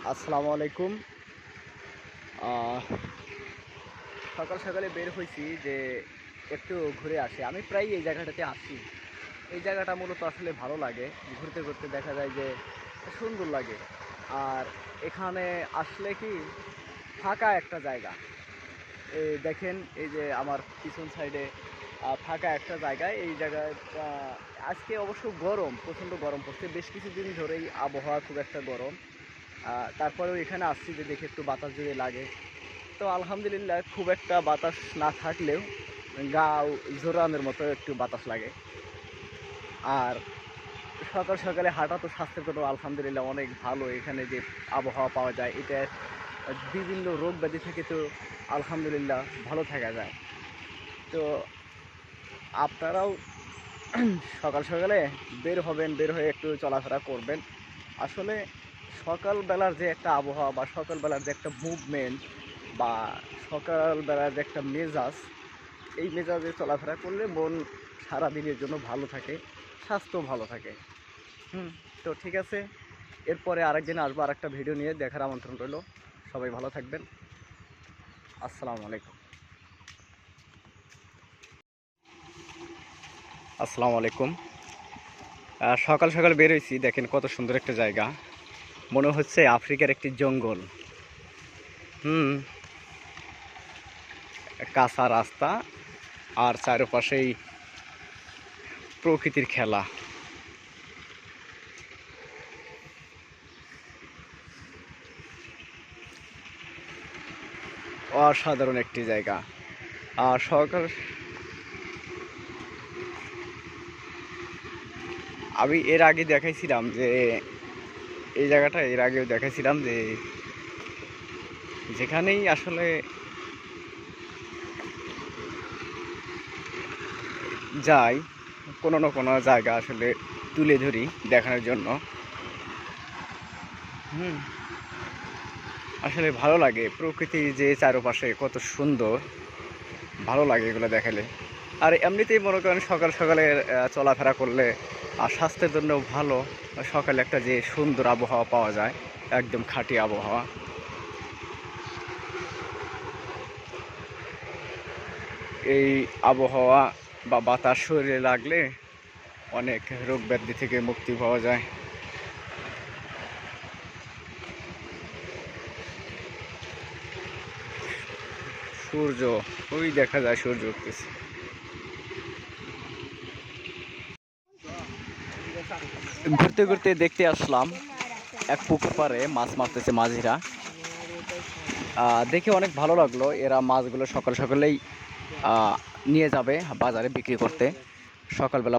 আসসালামু আলাইকুম। আহ, সকাল সকালে বের হয়েছি যে একটু ঘুরে আসি। আমি প্রায় এই জায়গাটাতে আসি। এই জায়গাটা মূলত আসলে ভালো লাগে। ঘুরতে ঘুরতে দেখা যায় যে সুন্দর লাগে। আর এখানে আসলে কি ফাঁকা একটা জায়গা। এই দেখেন, এই যে আমার পিছন সাইডে ফাঁকা একটা জায়গায়, এই জায়গায় আজকে অবশ্য গরম, প্রচণ্ড গরম পড়ছে। বেশ কিছুদিন ধরেই আবহাওয়া খুব একটা গরম। তারপরেও এখানে আসছি যে দেখে একটু বাতাস যদি লাগে। তো আলহামদুলিল্লাহ, খুব একটা বাতাস না থাকলেও গা জোরানোর মতো একটু বাতাস লাগে। আর সকাল সকালে হাঁটা তো স্বাস্থ্যের জন্য আলহামদুলিল্লাহ অনেক ভালো। এখানে যে আবহাওয়া পাওয়া যায়, এটা বিভিন্ন রোগ ব্যাধি থেকে তো আলহামদুলিল্লাহ ভালো থাকা যায়। তো আপনারাও সকাল সকালে বের হবেন, বের হয়ে একটু চলাফেরা করবেন। আসলে সকালবেলার যে একটা আবহাওয়া বা সকালবেলার যে একটা মুভমেন্ট বা সকালবেলার যে একটা মেজাজ, এই মেজাজে চলাফেরা করলে মন সারা দিনের জন্য ভালো থাকে, স্বাস্থ্য ভালো থাকে। তো ঠিক আছে, এরপরে আরেকদিন আসবো আরেকটা ভিডিও নিয়ে। দেখার আমন্ত্রণ রইল। সবাই ভালো থাকবেন। আসসালামু আলাইকুম। আসসালামু আলাইকুম। সকাল সকাল বেরোইছি, দেখেন কত সুন্দর একটা জায়গা। মনে হচ্ছে আফ্রিকার একটি জঙ্গল। হুম কাঁচা রাস্তা, আর চারপাশেই প্রকৃতির খেলা। অসাধারণ একটি জায়গা। আর সকাল আমি এর আগে দেখাইছিলাম যে এই জায়গাটা এর আগেও দেখাইছিলাম যে যেখানেই আসলে যাই, কোনো না কোনো জায়গা আসলে তুলে ধরি দেখানোর জন্য। হুম আসলে ভালো লাগে, প্রকৃতির যে চারপাশে কত সুন্দর, ভালো লাগে এগুলো দেখালে। আর এমনিতেই মনে করেন সকাল সকালে চলাফেরা করলে আর স্বাস্থ্যের জন্য ভালো। সকালে একটা যে সুন্দর আবহাওয়া পাওয়া যায়, একদম খাঁটি আবহাওয়া। এই আবহাওয়া বা বাতাস শরীরে লাগলে অনেক রোগ ব্যাধি থেকে মুক্তি পাওয়া যায়। সূর্য, ওই দেখা যায় সূর্য উঠতেছে। ঘুরতে ঘুরতে দেখতে আসলাম এক পুকুর পাড়ে মাছ মারতেছে মাঝিরা। দেখে অনেক ভালো লাগলো। এরা মাছগুলো সকাল সকালেই নিয়ে যাবে বাজারে বিক্রি করতে। সকালবেলা